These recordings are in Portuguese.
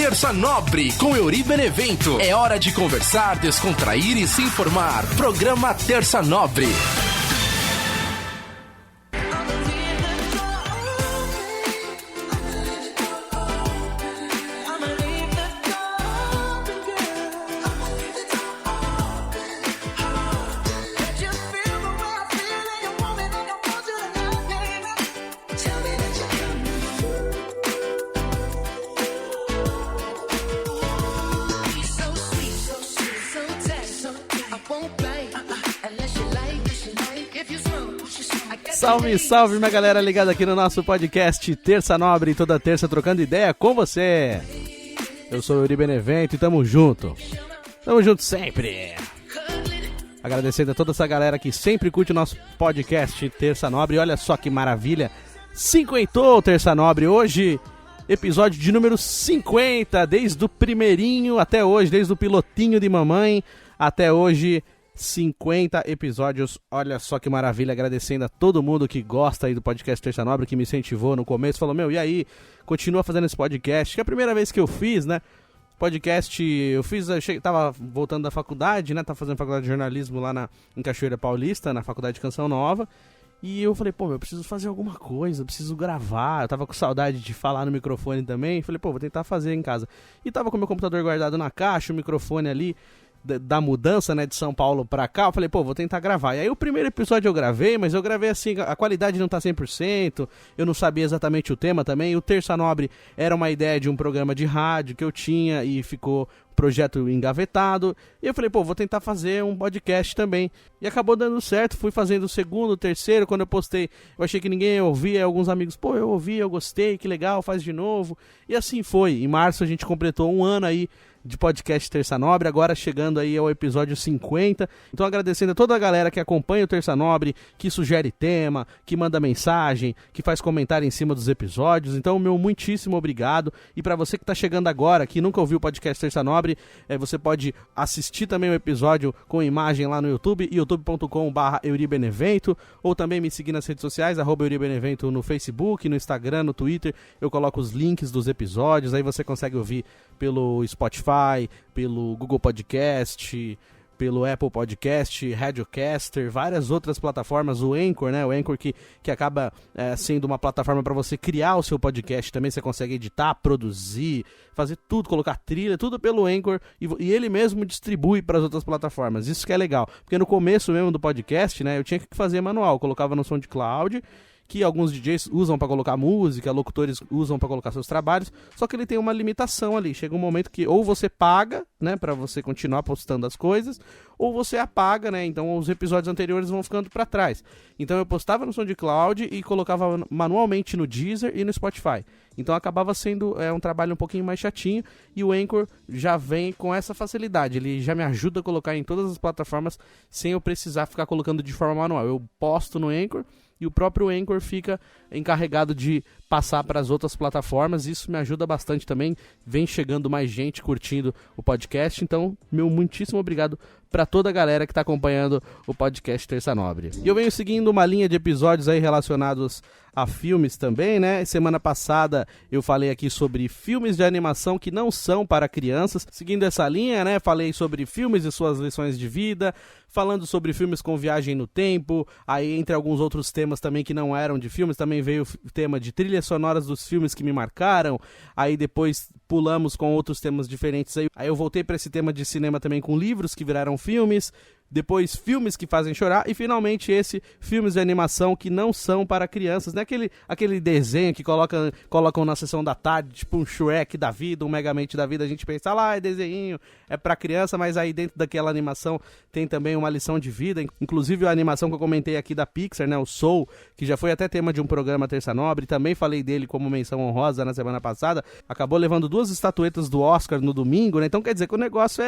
Terça Nobre com Euri Benevento. É hora de conversar, descontrair e se informar. Programa Terça Nobre. Salve, salve, minha galera ligada aqui no nosso podcast Terça Nobre, toda terça trocando ideia com você. Eu sou o Euri Benevento e tamo junto sempre. Agradecendo a toda essa galera que sempre curte o nosso podcast Terça Nobre. Olha só que maravilha, 50 Terça Nobre, hoje episódio de número 50, desde o primeirinho até hoje, desde o pilotinho de mamãe até hoje, 50 episódios, olha só que maravilha, agradecendo a todo mundo que gosta aí do podcast Terça Nobre, que me incentivou no começo, falou, e aí, continua fazendo esse podcast, que é a primeira vez que eu fiz, né, podcast, tava voltando da faculdade, né, tava fazendo faculdade de jornalismo lá em Cachoeira Paulista, na faculdade de Canção Nova, e eu falei, eu preciso fazer alguma coisa, eu preciso gravar, eu tava com saudade de falar no microfone também, falei, vou tentar fazer em casa, e tava com o meu computador guardado na caixa, o microfone ali, da mudança, né, de São Paulo pra cá, eu falei, vou tentar gravar. E aí o primeiro episódio eu gravei, mas eu gravei assim, a qualidade não tá 100%, eu não sabia exatamente o tema também. O Terça Nobre era uma ideia de um programa de rádio que eu tinha e ficou projeto engavetado. E eu falei, vou tentar fazer um podcast também. E acabou dando certo, fui fazendo o segundo, o terceiro, quando eu postei, eu achei que ninguém ia ouvir, aí alguns amigos, eu ouvi, eu gostei, que legal, faz de novo. E assim foi. Em março a gente completou um ano aí de podcast Terça Nobre, agora chegando aí ao episódio 50, então agradecendo a toda a galera que acompanha o Terça Nobre, que sugere tema, que manda mensagem, que faz comentário em cima dos episódios, então meu muitíssimo obrigado, e para você que tá chegando agora, que nunca ouviu o podcast Terça Nobre, você pode assistir também o episódio com imagem lá no YouTube, youtube.com/euribenevento, ou também me seguir nas redes sociais, @euribenevento no Facebook, no Instagram, no Twitter, eu coloco os links dos episódios, aí você consegue ouvir pelo Spotify, pelo Google Podcast, pelo Apple Podcast, Radiocaster, várias outras plataformas, o Anchor, né? O Anchor que acaba sendo uma plataforma para você criar o seu podcast também, você consegue editar, produzir, fazer tudo, colocar trilha, tudo pelo Anchor, e ele mesmo distribui para as outras plataformas, isso que é legal, porque no começo mesmo do podcast, né, eu tinha que fazer manual, eu colocava no SoundCloud, que alguns DJs usam para colocar música, locutores usam para colocar seus trabalhos, só que ele tem uma limitação ali, chega um momento que ou você paga, né, para você continuar postando as coisas, ou você apaga, né, então os episódios anteriores vão ficando para trás. Então eu postava no SoundCloud e colocava manualmente no Deezer e no Spotify. Então acabava sendo um trabalho um pouquinho mais chatinho, e o Anchor já vem com essa facilidade, ele já me ajuda a colocar em todas as plataformas sem eu precisar ficar colocando de forma manual. Eu posto no Anchor e o próprio Anchor fica encarregado de passar para as outras plataformas, isso me ajuda bastante também, vem chegando mais gente curtindo o podcast, então meu muitíssimo obrigado para toda a galera que está acompanhando o podcast Terça Nobre. E eu venho seguindo uma linha de episódios aí relacionados a filmes também, né? Semana passada eu falei aqui sobre filmes de animação que não são para crianças. Seguindo essa linha, né? Falei sobre filmes e suas lições de vida, falando sobre filmes com viagem no tempo, aí entre alguns outros temas também que não eram de filmes, também veio o tema de trilhas sonoras dos filmes que me marcaram, aí depois pulamos com outros temas diferentes, aí eu voltei para esse tema de cinema também com livros que viraram filmes, depois filmes que fazem chorar, e finalmente esse filmes de animação que não são para crianças, né? Aquele desenho que colocam na sessão da tarde, tipo um Shrek da vida, um Megamente da vida, a gente pensa, é desenho, é para criança, mas aí dentro daquela animação tem também uma lição de vida, inclusive a animação que eu comentei aqui da Pixar, né? O Soul, que já foi até tema de um programa Terça Nobre, também falei dele como menção honrosa na semana passada, acabou levando 2 estatuetas do Oscar no domingo, né? Então quer dizer que o negócio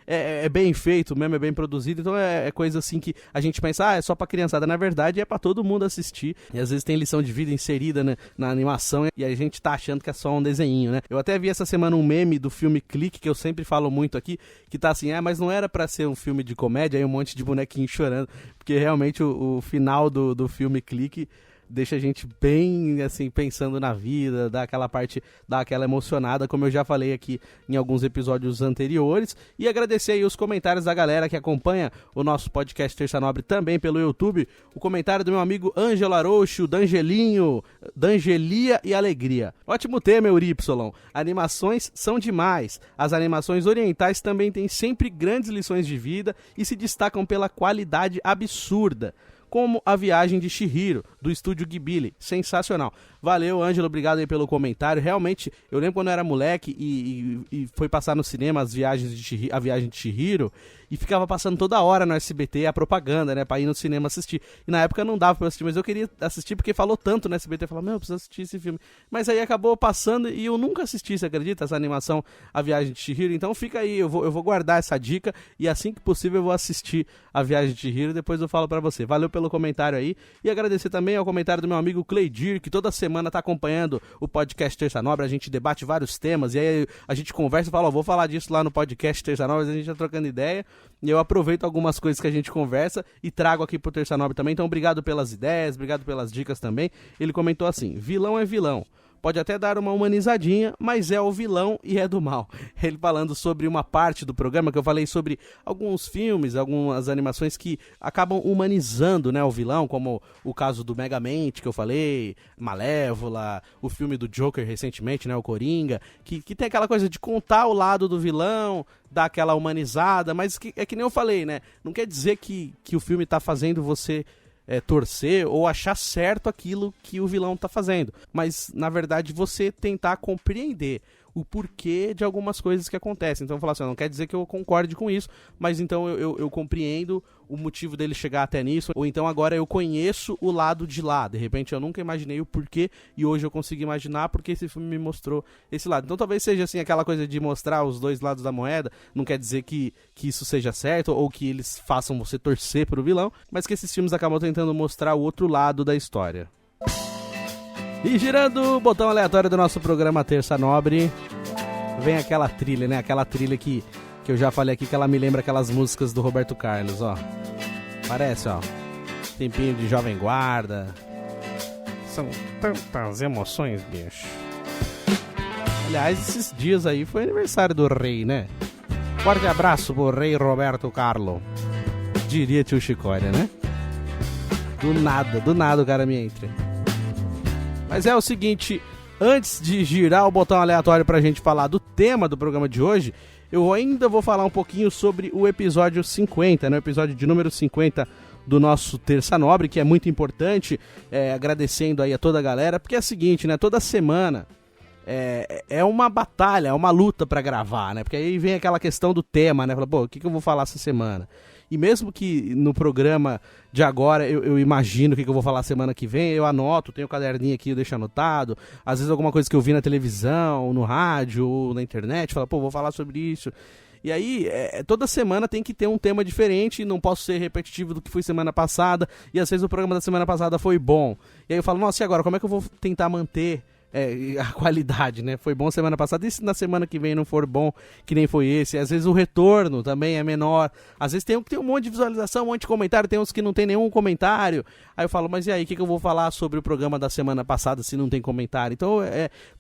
é bem feito mesmo, é bem produzido, então é coisa assim que a gente pensa, é só pra criançada, na verdade é pra todo mundo assistir, e às vezes tem lição de vida inserida, né, na animação, e a gente tá achando que é só um desenho, né. Eu até vi essa semana um meme do filme Clique, que eu sempre falo muito aqui, que tá assim, mas não era pra ser um filme de comédia, aí um monte de bonequinho chorando, porque realmente o final do filme Clique deixa a gente bem, assim, pensando na vida, dá aquela emocionada, como eu já falei aqui em alguns episódios anteriores. E agradecer aí os comentários da galera que acompanha o nosso podcast Terça Nobre também pelo YouTube. O comentário do meu amigo Ângelo Aroucho, D'Angelinho, D'Angelia e Alegria. Ótimo tema, Eury. Animações são demais. As animações orientais também têm sempre grandes lições de vida e se destacam pela qualidade absurda, como A Viagem de Chihiro, do estúdio Ghibli. Sensacional. Valeu, Ângelo, obrigado aí pelo comentário. Realmente, eu lembro quando eu era moleque e foi passar no cinema A Viagem de Chihiro, e ficava passando toda hora no SBT a propaganda, né, pra ir no cinema assistir. E na época não dava pra eu assistir, mas eu queria assistir porque falou tanto no SBT. Eu falava, eu preciso assistir esse filme. Mas aí acabou passando e eu nunca assisti, você acredita? Essa animação A Viagem de Chihiro. Então fica aí, eu vou guardar essa dica e assim que possível eu vou assistir A Viagem de Chihiro e depois eu falo pra você. Valeu pelo comentário aí. E agradecer também ao comentário do meu amigo Cleidir, que toda semana tá acompanhando o podcast Terça Nobre. A gente debate vários temas e aí a gente conversa e fala, vou falar disso lá no podcast Terça Nobre. A gente tá trocando ideia e eu aproveito algumas coisas que a gente conversa e trago aqui pro Terça Nobre também. Então obrigado pelas ideias, obrigado pelas dicas também. Ele comentou assim, vilão é vilão. Pode até dar uma humanizadinha, mas é o vilão e é do mal. Ele falando sobre uma parte do programa que eu falei sobre alguns filmes, algumas animações que acabam humanizando, né, o vilão, como o caso do Megamente que eu falei, Malévola, o filme do Joker recentemente, né, o Coringa, que tem aquela coisa de contar o lado do vilão, dar aquela humanizada, mas é que nem eu falei, né, não quer dizer que o filme tá fazendo você torcer ou achar certo aquilo que o vilão tá fazendo, mas na verdade você tentar compreender o porquê de algumas coisas que acontecem. Então falar assim, não quer dizer que eu concorde com isso, mas então eu compreendo o motivo dele chegar até nisso, ou então agora eu conheço o lado de lá, de repente eu nunca imaginei o porquê e hoje eu consigo imaginar porque esse filme me mostrou esse lado. Então talvez seja assim aquela coisa de mostrar os dois lados da moeda, não quer dizer que isso seja certo ou que eles façam você torcer pro vilão, mas que esses filmes acabam tentando mostrar o outro lado da história. E girando o botão aleatório do nosso programa Terça Nobre, vem aquela trilha, né? Aquela trilha que eu já falei aqui, que ela me lembra aquelas músicas do Roberto Carlos, ó. Parece, ó. Tempinho de Jovem Guarda. São tantas emoções, bicho. Aliás, esses dias aí foi aniversário do rei, né? Forte abraço pro rei Roberto Carlos. Diria tio Chicória, né? Do nada o cara me entra. Mas é o seguinte, antes de girar o botão aleatório pra gente falar do tema do programa de hoje, eu ainda vou falar um pouquinho sobre o episódio 50, né? O episódio de número 50 do nosso Terça Nobre, que é muito importante, agradecendo aí a toda a galera, porque é o seguinte, né? Toda semana é uma batalha, é uma luta pra gravar, né? Porque aí vem aquela questão do tema, né? Fala, pô, o que eu vou falar essa semana? E mesmo que no programa de agora eu imagino o que eu vou falar semana que vem, eu anoto, tenho o caderninho aqui, eu deixo anotado. Às vezes alguma coisa que eu vi na televisão, no rádio, ou na internet, fala, pô, vou falar sobre isso. E aí, toda semana tem que ter um tema diferente, não posso ser repetitivo do que foi semana passada, e às vezes o programa da semana passada foi bom. E aí eu falo, nossa, e agora, como é que eu vou tentar manter a qualidade, né? Foi bom semana passada, e se na semana que vem não for bom, que nem foi esse? Às vezes o retorno também é menor, às vezes tem um monte de visualização, um monte de comentário, tem uns que não tem nenhum comentário. Aí eu falo, mas e aí, o que eu vou falar sobre o programa da semana passada se não tem comentário? Então,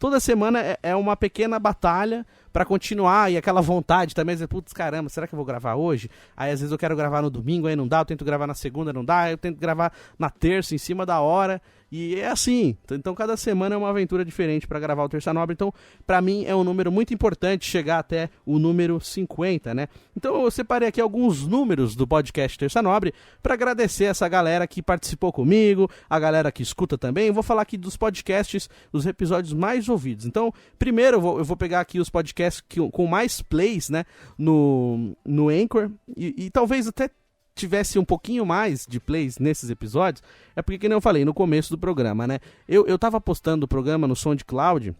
toda semana é uma pequena batalha pra continuar, e aquela vontade também, putz, caramba, será que eu vou gravar hoje? Aí às vezes eu quero gravar no domingo, aí não dá, eu tento gravar na segunda, não dá, eu tento gravar na terça, em cima da hora, e é assim. Então cada semana é uma aventura diferente pra gravar o Terça Nobre. Então pra mim é um número muito importante chegar até o número 50, né? Então eu separei aqui alguns números do podcast Terça Nobre pra agradecer essa galera que participou comigo, a galera que escuta também. Eu vou falar aqui dos podcasts, dos episódios mais ouvidos. Então primeiro eu vou pegar aqui os podcasts com mais plays, né, no Anchor, e talvez até tivesse um pouquinho mais de plays nesses episódios, é porque, como eu falei no começo do programa, né, eu tava postando o programa no SoundCloud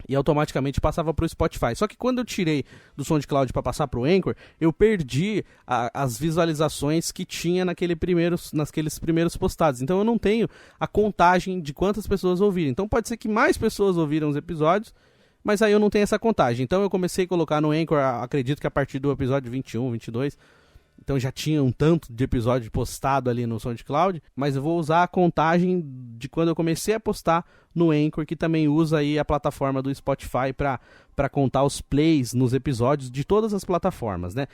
e automaticamente passava pro Spotify. Só que quando eu tirei do SoundCloud para passar pro Anchor, eu perdi as visualizações que tinha naqueles primeiros postados. Então eu não tenho a contagem de quantas pessoas ouviram. Então pode ser que mais pessoas ouviram os episódios, mas aí eu não tenho essa contagem. Então eu comecei a colocar no Anchor, acredito que a partir do episódio 21, 22, então já tinha um tanto de episódio postado ali no SoundCloud, mas eu vou usar a contagem de quando eu comecei a postar no Anchor, que também usa aí a plataforma do Spotify para contar os plays nos episódios de todas as plataformas, né?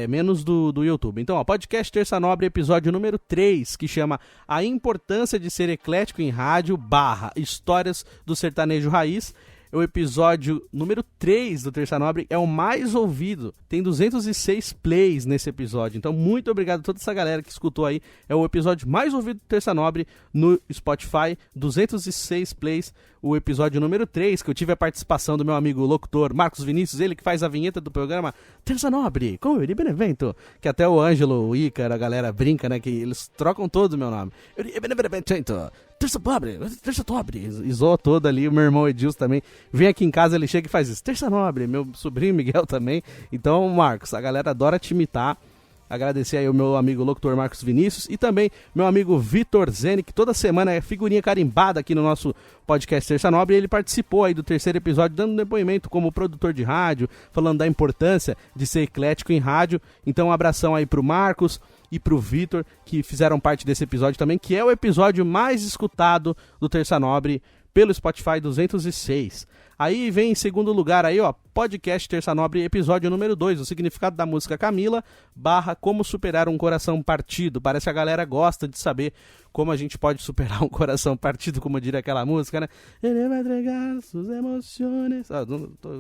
Menos do YouTube. Então, podcast Terça Nobre, episódio número 3, que chama A Importância de Ser Eclético em Rádio / Histórias do Sertanejo Raiz. O episódio número 3 do Terça Nobre é o mais ouvido. Tem 206 plays nesse episódio. Então, muito obrigado a toda essa galera que escutou aí. É o episódio mais ouvido do Terça Nobre no Spotify. 206 plays. O episódio número 3, que eu tive a participação do meu amigo locutor Marcos Vinícius, ele que faz a vinheta do programa Terça Nobre, com o Yuri Benevento. Que até o Ângelo, o Ícaro, a galera brinca, né? Que eles trocam todo o meu nome. Yuri Benevento. Terça Nobre, Terça Nobre, e zoa todo ali, o meu irmão Edilson também, vem aqui em casa, ele chega e faz isso, Terça Nobre, meu sobrinho Miguel também, então Marcos, a galera adora te imitar, agradecer aí o meu amigo locutor Marcos Vinícius e também meu amigo Vitor Zene, que toda semana é figurinha carimbada aqui no nosso podcast Terça Nobre, e ele participou aí do 3º episódio, dando um depoimento como produtor de rádio, falando da importância de ser eclético em rádio, então um abração aí pro Marcos e pro Vitor, que fizeram parte desse episódio também, que é o episódio mais escutado do Terça Nobre pelo Spotify, 206. Aí vem em segundo lugar aí, ó, podcast Terça Nobre, episódio número 2, o significado da música Camila / Como Superar um Coração Partido. Parece que a galera gosta de saber como a gente pode superar um coração partido, como diria aquela música, né? Ele vai entregar suas emoções.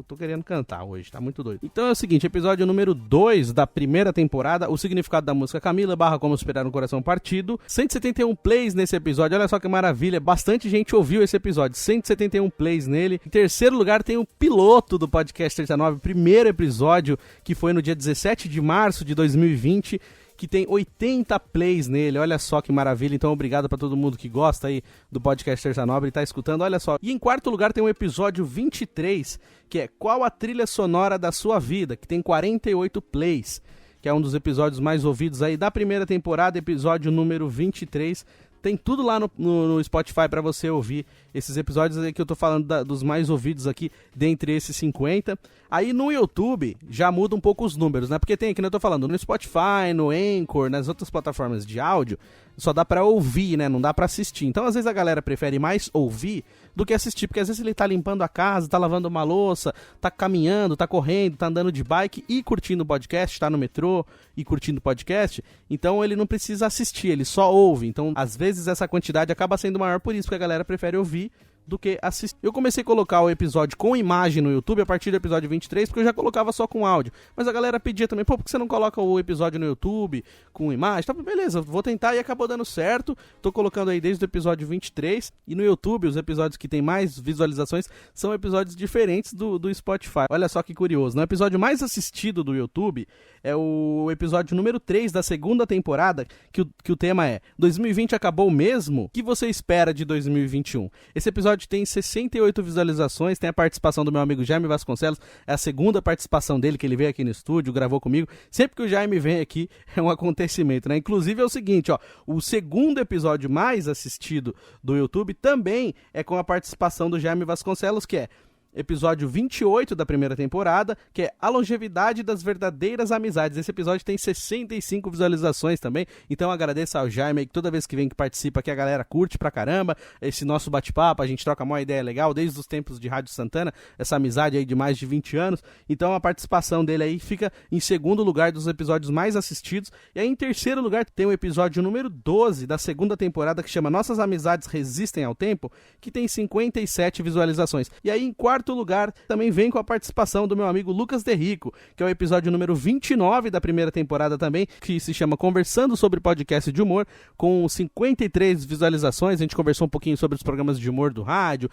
Tô querendo cantar hoje, tá muito doido. Então é o seguinte, episódio número 2 da primeira temporada, o significado da música Camila / Como Superar um Coração Partido. 171 plays nesse episódio, olha só que maravilha, bastante gente ouviu esse episódio, 171 plays nele. Em terceiro lugar tem o piloto do podcast Terça Nobre, primeiro episódio, que foi no dia 17 de março de 2020, que tem 80 plays nele, olha só que maravilha, então obrigado pra todo mundo que gosta aí do podcast Terça Nobre e tá escutando, olha só. E em quarto lugar tem o episódio 23, que é Qual a Trilha Sonora da Sua Vida, que tem 48 plays, que é um dos episódios mais ouvidos aí da primeira temporada, episódio número 23, tem tudo lá no Spotify para você ouvir esses episódios aí que eu tô falando dos mais ouvidos aqui, dentre esses 50. Aí no YouTube já muda um pouco os números, né? Porque tem aqui, eu tô falando, no Spotify, no Anchor, nas outras plataformas de áudio, só dá pra ouvir, né? Não dá pra assistir. Então às vezes a galera prefere mais ouvir do que assistir, porque às vezes ele tá limpando a casa, tá lavando uma louça, tá caminhando, tá correndo, tá andando de bike e curtindo o podcast, tá no metrô e curtindo o podcast, então ele não precisa assistir, ele só ouve. Então às vezes essa quantidade acaba sendo maior por isso, que a galera prefere ouvir do que assistir. Eu comecei a colocar o episódio com imagem no YouTube a partir do episódio 23, porque eu já colocava só com áudio. Mas a galera pedia também, por que você não coloca o episódio no YouTube com imagem? Tá, beleza, vou tentar, e acabou dando certo. Tô colocando aí desde o episódio 23. E no YouTube, os episódios que tem mais visualizações são episódios diferentes do Spotify. Olha só que curioso. O episódio mais assistido do YouTube é o episódio número 3 da segunda temporada, que o tema é 2020 acabou mesmo? O que você espera de 2021? Esse episódio tem 68 visualizações, tem a participação do meu amigo Jaime Vasconcelos, é a segunda participação dele, que ele veio aqui no estúdio, gravou comigo. Sempre que o Jaime vem aqui é um acontecimento, né? Inclusive é o seguinte, ó, o segundo episódio mais assistido do YouTube também é com a participação do Jaime Vasconcelos, que é episódio 28 da primeira temporada, que é A Longevidade das Verdadeiras Amizades. Esse episódio tem 65 visualizações também, então agradeço ao Jaime, que toda vez que vem que participa aqui a galera curte pra caramba esse nosso bate-papo, a gente troca uma ideia legal, desde os tempos de Rádio Santana, essa amizade aí de mais de 20 anos, então a participação dele aí fica em segundo lugar dos episódios mais assistidos. E aí em terceiro lugar tem o episódio número 12 da segunda temporada, que chama Nossas Amizades Resistem ao Tempo, que tem 57 visualizações. E aí em quarto lugar também vem com a participação do meu amigo Lucas Derrico, que é o episódio número 29 da primeira temporada também, que se chama Conversando sobre Podcast de Humor, com 53 visualizações. A gente conversou um pouquinho sobre os programas de humor do rádio,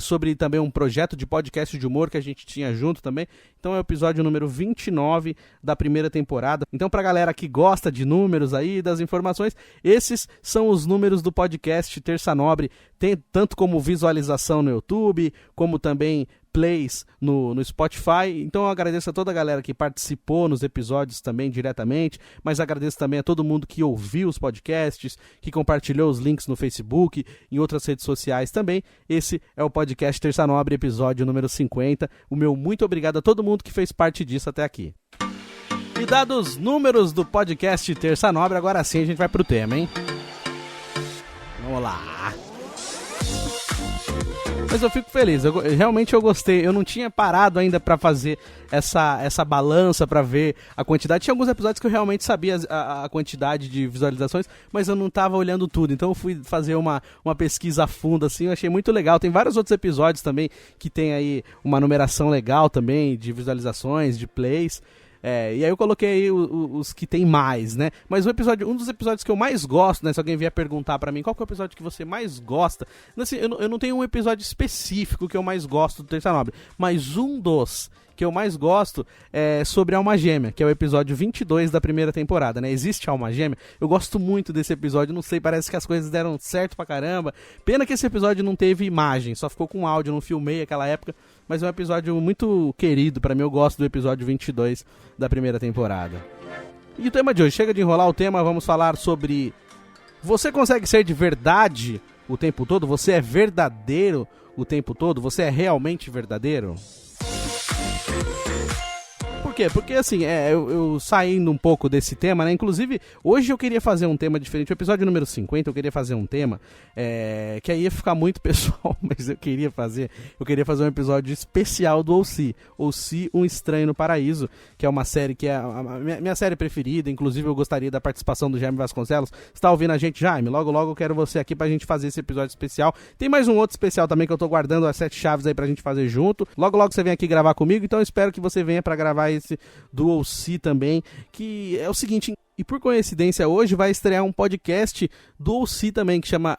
sobre também um projeto de podcast de humor que a gente tinha junto também. Então é o episódio número 29 da primeira temporada. Então pra galera que gosta de números aí, das informações, esses são os números do podcast Terça Nobre, tem tanto como visualização no YouTube, como também plays no Spotify. Então eu agradeço a toda a galera que participou nos episódios também diretamente, mas agradeço também a todo mundo que ouviu os podcasts, que compartilhou os links no Facebook, em outras redes sociais também. Esse é o podcast Terça Nobre, episódio número 50. O meu muito obrigado a todo mundo que fez parte disso até aqui. E dados os números do podcast Terça Nobre, agora sim a gente vai pro tema, hein? Vamos lá. Mas eu fico feliz, realmente eu gostei. Eu não tinha parado ainda pra fazer essa balança pra ver a quantidade. Tinha alguns episódios que eu realmente sabia a quantidade de visualizações, mas eu não tava olhando tudo. Então eu fui fazer uma pesquisa a fundo, assim, eu achei muito legal. Tem vários outros episódios também que tem aí uma numeração legal também de visualizações, de plays. E aí eu coloquei aí os que tem mais, né? Mas um dos episódios que eu mais gosto, né? Se alguém vier perguntar pra mim qual que é o episódio que você mais gosta, assim, eu não tenho um episódio específico que eu mais gosto do Terça Nobre, mas um dos que eu mais gosto é sobre a Alma Gêmea, que é o episódio 22 da primeira temporada, né? Existe a Alma Gêmea? Eu gosto muito desse episódio, não sei, parece que as coisas deram certo pra caramba. Pena que esse episódio não teve imagem, só ficou com áudio, não filmei aquela época, mas é um episódio muito querido pra mim, eu gosto do episódio 22 da primeira temporada. E o tema de hoje, chega de enrolar o tema, vamos falar sobre... Você consegue ser de verdade o tempo todo? Você é verdadeiro o tempo todo? Você é realmente verdadeiro? Por quê? Porque assim, eu saindo um pouco desse tema, né? Inclusive, hoje eu queria fazer um tema diferente. O episódio número 50, eu queria fazer um tema que aí ia ficar muito pessoal, mas eu queria fazer um episódio especial do OC. OC, Um Estranho no Paraíso, que é uma série que é a minha série preferida. Inclusive, eu gostaria da participação do Jaime Vasconcelos. Você tá ouvindo a gente, Jaime? Logo, logo eu quero você aqui pra gente fazer esse episódio especial. Tem mais um outro especial também que eu tô guardando as 7 chaves aí pra gente fazer junto. Logo, logo você vem aqui gravar comigo, então eu espero que você venha pra gravar esse do OC também, que é o seguinte, e por coincidência hoje vai estrear um podcast do OC também, que chama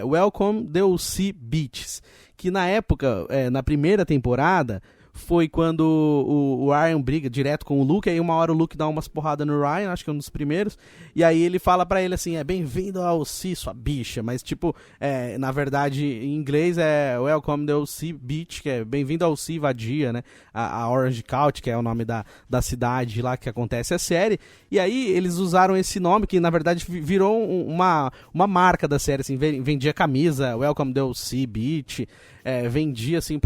Welcome the OC Beats, que na época, na primeira temporada, foi quando o Ryan briga direto com o Luke, aí uma hora o Luke dá umas porradas no Ryan, acho que é um dos primeiros, e aí ele fala pra ele assim, bem-vindo ao OC, sua bicha, mas tipo, na verdade, em inglês é Welcome to OC Beach, que é bem-vindo ao OC Vadia, né, a Orange County, que é o nome da cidade lá que acontece a série, e aí eles usaram esse nome, que na verdade virou uma marca da série, assim, vendia camisa, Welcome to OC Beach, vendia assim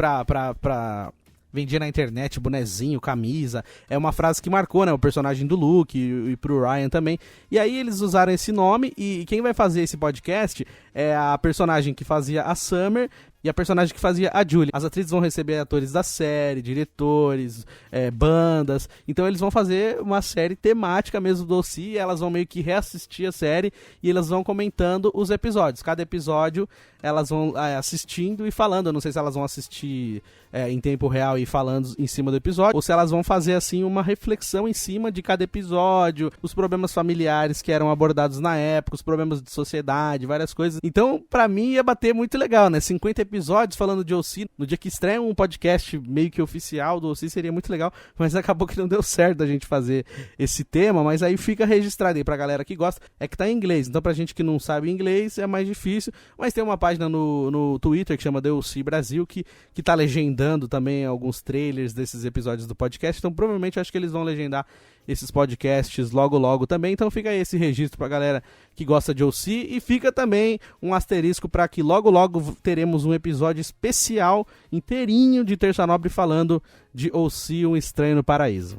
vendia na internet, bonezinho, camisa. É uma frase que marcou, né, o personagem do Luke e pro Ryan também. E aí eles usaram esse nome e quem vai fazer esse podcast é a personagem que fazia a Summer e a personagem que fazia a Julie. As atrizes vão receber atores da série, diretores, bandas. Então eles vão fazer uma série temática mesmo do OC, e elas vão meio que reassistir a série e elas vão comentando os episódios. Cada episódio elas vão assistindo e falando. Eu não sei se elas vão assistir em tempo real e falando em cima do episódio, ou se elas vão fazer assim uma reflexão em cima de cada episódio, os problemas familiares que eram abordados na época, os problemas de sociedade, várias coisas. Então, pra mim, ia bater muito legal, né? 50 episódios falando de OC. No dia que estreia um podcast meio que oficial do OC, seria muito legal, mas acabou que não deu certo a gente fazer esse tema, mas aí fica registrado aí pra galera que gosta. É que tá em inglês, então pra gente que não sabe inglês é mais difícil, mas tem uma página no Twitter que chama The OC Brasil, que tá legendando também alguns trailers desses episódios do podcast, então provavelmente acho que eles vão legendar esses podcasts logo logo também, então fica aí esse registro pra galera que gosta de OC, e fica também um asterisco para que logo logo teremos um episódio especial inteirinho de Terça Nobre falando de OC, Um Estranho no Paraíso.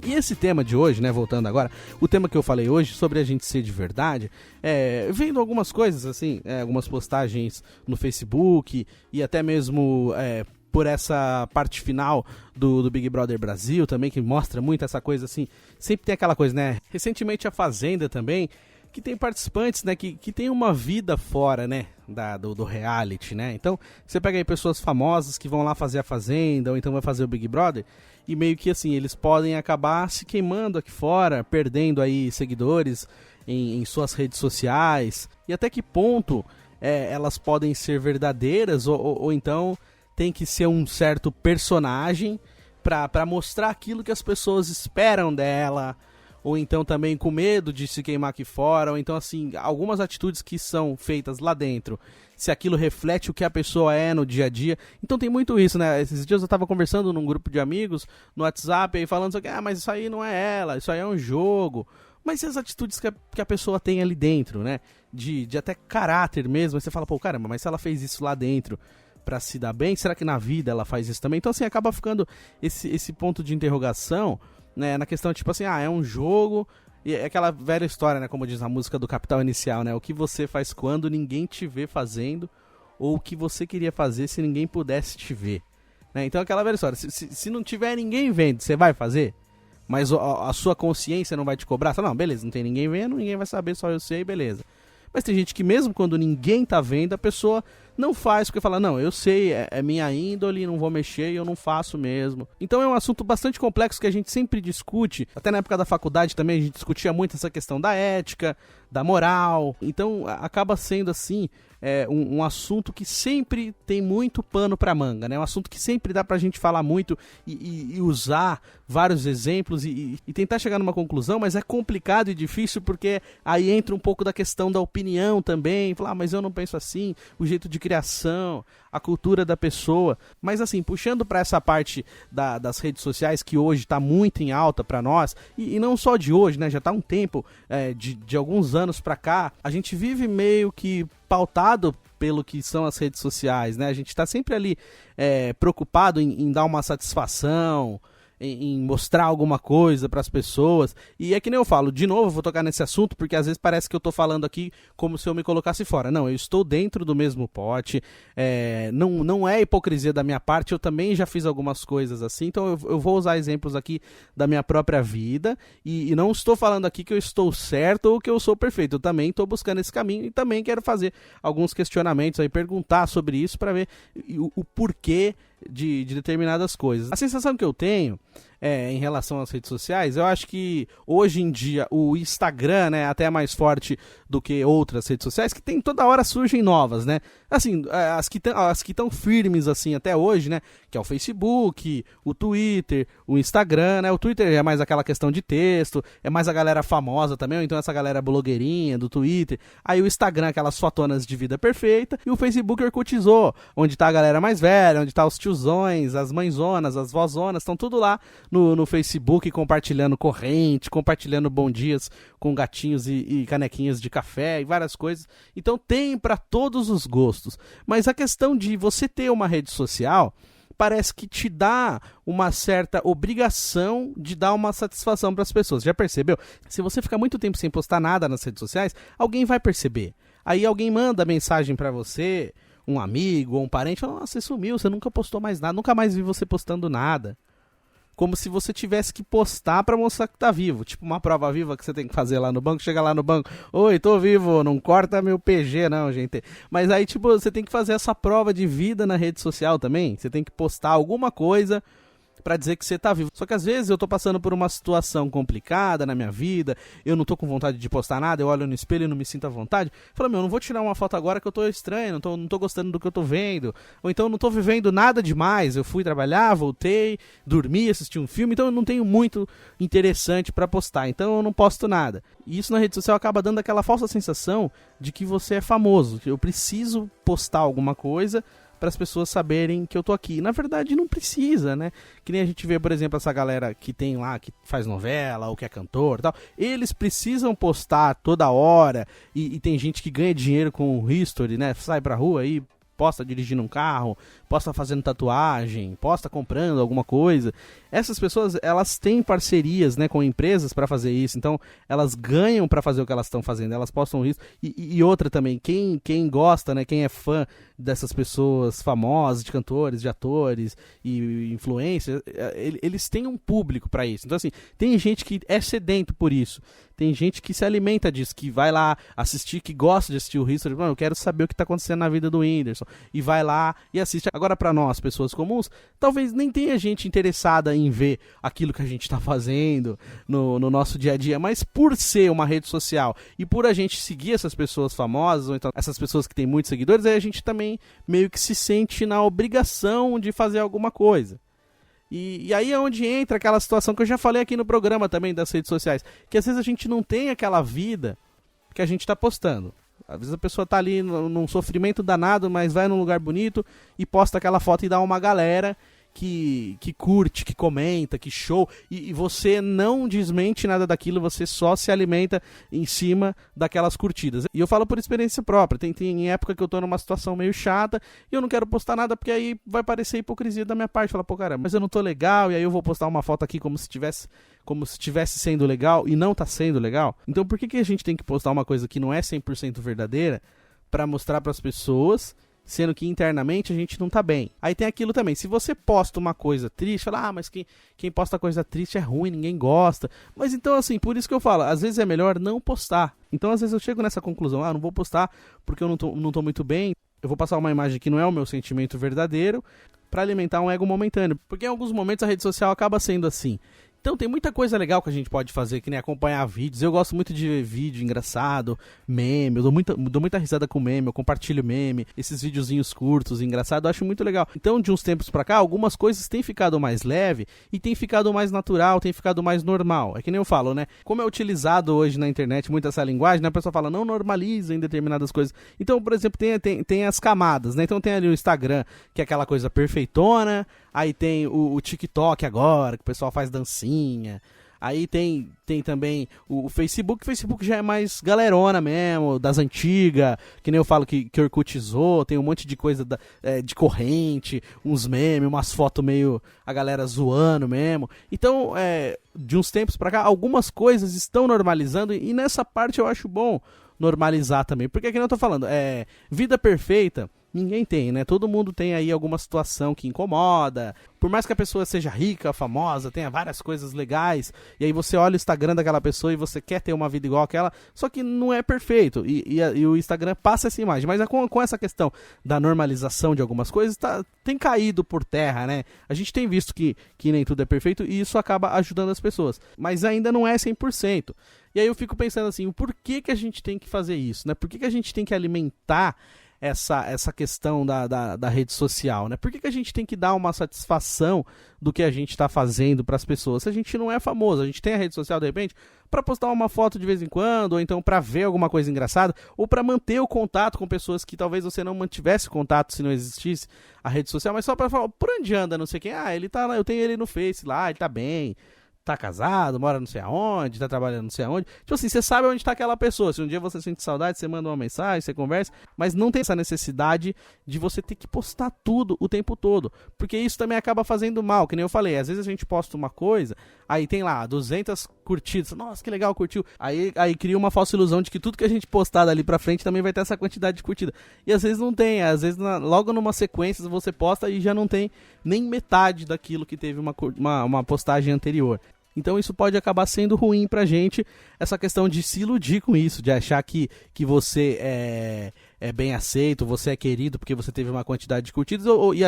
E esse tema de hoje, né, voltando agora, o tema que eu falei hoje sobre a gente ser de verdade, vendo algumas coisas assim, algumas postagens no Facebook e até mesmo por essa parte final do Big Brother Brasil também, que mostra muito essa coisa assim, sempre tem aquela coisa, né, recentemente a Fazenda também, que tem participantes, né, que tem uma vida fora, né, do reality, né, então você pega aí pessoas famosas que vão lá fazer a Fazenda, ou então vai fazer o Big Brother, e meio que assim, eles podem acabar se queimando aqui fora, perdendo aí seguidores em suas redes sociais, e até que ponto elas podem ser verdadeiras, ou então tem que ser um certo personagem pra mostrar aquilo que as pessoas esperam dela, ou então também com medo de se queimar aqui fora, ou então assim, algumas atitudes que são feitas lá dentro, se aquilo reflete o que a pessoa é no dia a dia. Então tem muito isso, né? Esses dias eu tava conversando num grupo de amigos, no WhatsApp, aí falando assim, mas isso aí não é ela, isso aí é um jogo. Mas e as atitudes que a pessoa tem ali dentro, né? De até caráter mesmo, aí você fala, caramba, mas se ela fez isso lá dentro pra se dar bem, será que na vida ela faz isso também? Então assim, acaba ficando esse ponto de interrogação, né, na questão tipo assim, é um jogo, e é aquela velha história, né, como diz a música do Capital Inicial, né, o que você faz quando ninguém te vê fazendo, ou o que você queria fazer se ninguém pudesse te ver, né, então aquela velha história, se não tiver ninguém vendo, você vai fazer? Mas a sua consciência não vai te cobrar? Não, beleza, não tem ninguém vendo, ninguém vai saber, só eu sei, beleza. Mas tem gente que mesmo quando ninguém tá vendo, a pessoa não faz, porque fala, não, eu sei, é minha índole, não vou mexer e eu não faço mesmo. Então é um assunto bastante complexo que a gente sempre discute, até na época da faculdade também a gente discutia muito essa questão da ética, da moral, então acaba sendo assim, um assunto que sempre tem muito pano pra manga, né? Um assunto que sempre dá pra gente falar muito e usar vários exemplos e tentar chegar numa conclusão, mas é complicado e difícil porque aí entra um pouco da questão da opinião também, falar, mas eu não penso assim, o jeito de criação, a cultura da pessoa, mas assim, puxando pra essa parte das redes sociais que hoje tá muito em alta pra nós, e não só de hoje, né? Já tá um tempo, de alguns anos pra cá, a gente vive meio que pautado pelo que são as redes sociais, né? A gente tá sempre ali preocupado em dar uma satisfação, em mostrar alguma coisa para as pessoas, e é que nem eu falo, de novo eu vou tocar nesse assunto, porque às vezes parece que eu tô falando aqui como se eu me colocasse fora, não, eu estou dentro do mesmo pote, não é hipocrisia da minha parte, eu também já fiz algumas coisas assim, então eu vou usar exemplos aqui da minha própria vida, e não estou falando aqui que eu estou certo ou que eu sou perfeito, eu também estou buscando esse caminho, e também quero fazer alguns questionamentos aí, perguntar sobre isso para ver o porquê de determinadas coisas. A sensação que eu tenho em relação às redes sociais, eu acho que hoje em dia o Instagram, né, até é mais forte do que outras redes sociais, que tem toda hora surgem novas, né? Assim, as que estão firmes assim até hoje, né, que é o Facebook, o Twitter, o Instagram, né? O Twitter é mais aquela questão de texto, é mais a galera famosa também, ou então essa galera blogueirinha do Twitter. Aí o Instagram, aquelas fotonas de vida perfeita, e o Facebook orcutizou, onde tá a galera mais velha, onde tá os tiozões, as mãezonas, as vozonas, estão tudo lá no Facebook, compartilhando corrente, compartilhando bom dias com gatinhos e canequinhas de café e várias coisas. Então tem para todos os gostos. Mas a questão de você ter uma rede social parece que te dá uma certa obrigação de dar uma satisfação para as pessoas. Já percebeu? Se você ficar muito tempo sem postar nada nas redes sociais, alguém vai perceber. Aí alguém manda mensagem para você, um amigo ou um parente, fala, nossa, você sumiu, você nunca postou mais nada, nunca mais vi você postando nada. Como se você tivesse que postar pra mostrar que tá vivo. Tipo uma prova viva que você tem que fazer lá no banco. Chega lá no banco, oi, tô vivo, não corta meu PG não, gente. Mas aí, tipo, você tem que fazer essa prova de vida na rede social também. Você tem que postar alguma coisa pra dizer que você tá vivo. Só que às vezes eu tô passando por uma situação complicada na minha vida, eu não tô com vontade de postar nada, eu olho no espelho e não me sinto à vontade. Falo, não vou tirar uma foto agora que eu tô estranho, não tô gostando do que eu tô vendo. Ou então não tô vivendo nada demais, eu fui trabalhar, voltei, dormi, assisti um filme, então eu não tenho muito interessante pra postar, então eu não posto nada. E isso na rede social acaba dando aquela falsa sensação de que você é famoso, que eu preciso postar alguma coisa para as pessoas saberem que eu tô aqui. Na verdade, não precisa, né? Que nem a gente vê, por exemplo, essa galera que tem lá, que faz novela, ou que é cantor e tal. Eles precisam postar toda hora, e tem gente que ganha dinheiro com o history, né? Sai pra rua aí, posta dirigindo um carro, posta fazendo tatuagem, posta comprando alguma coisa. Essas pessoas, elas têm parcerias, né, com empresas para fazer isso, então elas ganham para fazer o que elas estão fazendo, elas postam isso. E outra também, quem gosta, né, quem é fã dessas pessoas famosas, de cantores, de atores e influencers, eles têm um público para isso. Então assim, tem gente que é sedento por isso, tem gente que se alimenta disso, que vai lá assistir, que gosta de assistir o History, eu quero saber o que tá acontecendo na vida do Whindersson, e vai lá e assiste. Agora para nós, pessoas comuns, talvez nem tenha gente interessada em ver aquilo que a gente tá fazendo no nosso dia a dia, mas por ser uma rede social e por a gente seguir essas pessoas famosas, ou então essas pessoas que têm muitos seguidores, aí a gente também meio que se sente na obrigação de fazer alguma coisa. E aí é onde entra aquela situação que eu já falei aqui no programa também das redes sociais, que às vezes a gente não tem aquela vida que a gente tá postando. Às vezes a pessoa tá ali num sofrimento danado, mas vai num lugar bonito e posta aquela foto e dá uma galera, que curte, que comenta, que show, e você não desmente nada daquilo, você só se alimenta em cima daquelas curtidas. E eu falo por experiência própria, tem época que eu tô numa situação meio chata e eu não quero postar nada porque aí vai parecer hipocrisia da minha parte, falar, pô, caramba, mas eu não tô legal, e aí eu vou postar uma foto aqui como se estivesse sendo legal e não tá sendo legal. Então por que a gente tem que postar uma coisa que não é 100% verdadeira pra mostrar pras pessoas, sendo que internamente a gente não tá bem? Aí tem aquilo também, se você posta uma coisa triste, fala, mas quem posta coisa triste é ruim, ninguém gosta. Mas então assim, por isso que eu falo, às vezes é melhor não postar. Então às vezes eu chego nessa conclusão, não vou postar porque eu não tô muito bem, eu vou passar uma imagem que não é o meu sentimento verdadeiro pra alimentar um ego momentâneo. Porque em alguns momentos a rede social acaba sendo assim. Então tem muita coisa legal que a gente pode fazer, que nem acompanhar vídeos. Eu gosto muito de ver vídeo engraçado, meme, eu dou muita risada com meme, eu compartilho meme, esses videozinhos curtos, engraçados, eu acho muito legal. Então de uns tempos pra cá, algumas coisas têm ficado mais leve e têm ficado mais natural, têm ficado mais normal. É que nem eu falo, né? Como é utilizado hoje na internet muito essa linguagem, né? A pessoa fala, não normaliza em determinadas coisas. Então, por exemplo, tem as camadas, né? Então tem ali o Instagram, que é aquela coisa perfeitona. Aí tem o TikTok agora, que o pessoal faz dancinha. Aí tem também o Facebook. O Facebook já é mais galerona mesmo, das antigas. Que nem eu falo que orkutizou. Tem um monte de coisa de corrente, uns memes, umas fotos meio a galera zoando mesmo. Então, de uns tempos pra cá, algumas coisas estão normalizando. E nessa parte eu acho bom normalizar também. Porque que nem eu tô falando, vida perfeita ninguém tem, né? Todo mundo tem aí alguma situação que incomoda. Por mais que a pessoa seja rica, famosa, tenha várias coisas legais, e aí você olha o Instagram daquela pessoa e você quer ter uma vida igual àquela, só que não é perfeito. E o Instagram passa essa imagem. Mas com essa questão da normalização de algumas coisas, tem caído por terra, né? A gente tem visto que nem tudo é perfeito e isso acaba ajudando as pessoas. Mas ainda não é 100%. E aí eu fico pensando assim, por que a gente tem que fazer isso, né? Por que a gente tem que alimentar essa questão da rede social, né? Por que a gente tem que dar uma satisfação do que a gente está fazendo para as pessoas? Se a gente não é famoso, a gente tem a rede social de repente para postar uma foto de vez em quando, ou então para ver alguma coisa engraçada, ou para manter o contato com pessoas que talvez você não mantivesse contato se não existisse a rede social, mas só para falar, por onde anda, não sei quem, ele tá lá, eu tenho ele no Face lá, ele tá bem, tá casado, mora não sei aonde, tá trabalhando não sei aonde. Tipo assim, você sabe onde tá aquela pessoa. Se um dia você sente saudade, você manda uma mensagem, você conversa, mas não tem essa necessidade de você ter que postar tudo o tempo todo, porque isso também acaba fazendo mal, que nem eu falei, às vezes a gente posta uma coisa, aí tem lá 200 curtidas, nossa, que legal, curtiu, aí cria uma falsa ilusão de que tudo que a gente postar dali pra frente também vai ter essa quantidade de curtida, e às vezes não tem, às vezes logo numa sequência você posta e já não tem nem metade daquilo que teve uma postagem anterior. Então isso pode acabar sendo ruim pra gente, essa questão de se iludir com isso, de achar que você é bem aceito, você é querido porque você teve uma quantidade de curtidas, e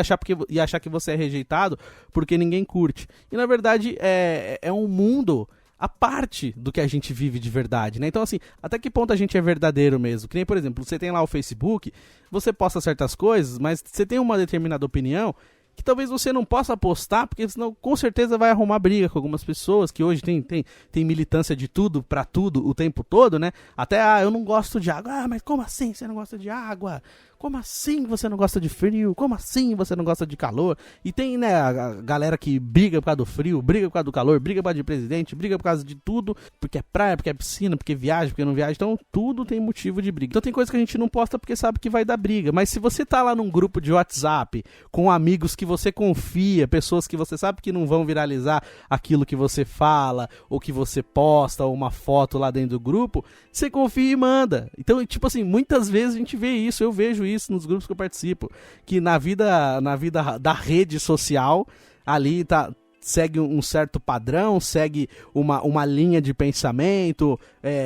achar que você é rejeitado porque ninguém curte. E na verdade é um mundo a parte do que a gente vive de verdade, né? Então assim, até que ponto a gente é verdadeiro mesmo? Que nem, por exemplo, você tem lá o Facebook, você posta certas coisas, mas você tem uma determinada opinião que talvez você não possa postar, porque senão com certeza vai arrumar briga com algumas pessoas, que hoje tem militância de tudo pra tudo o tempo todo, né? Até, eu não gosto de água. Mas como assim você não gosta de água? Como assim você não gosta de frio? Como assim você não gosta de calor? E tem, né, a galera que briga por causa do frio, briga por causa do calor, briga por causa de presidente, briga por causa de tudo, porque é praia, porque é piscina, porque viaja, porque não viaja. Então tudo tem motivo de briga. Então tem coisa que a gente não posta porque sabe que vai dar briga. Mas se você tá lá num grupo de WhatsApp com amigos que você confia, pessoas que você sabe que não vão viralizar aquilo que você fala, ou que você posta, ou uma foto lá dentro do grupo, você confia e manda. Então, tipo assim, muitas vezes a gente vê isso, eu vejo isso nos grupos que eu participo, que na vida da rede social, ali segue um certo padrão, segue uma linha de pensamento,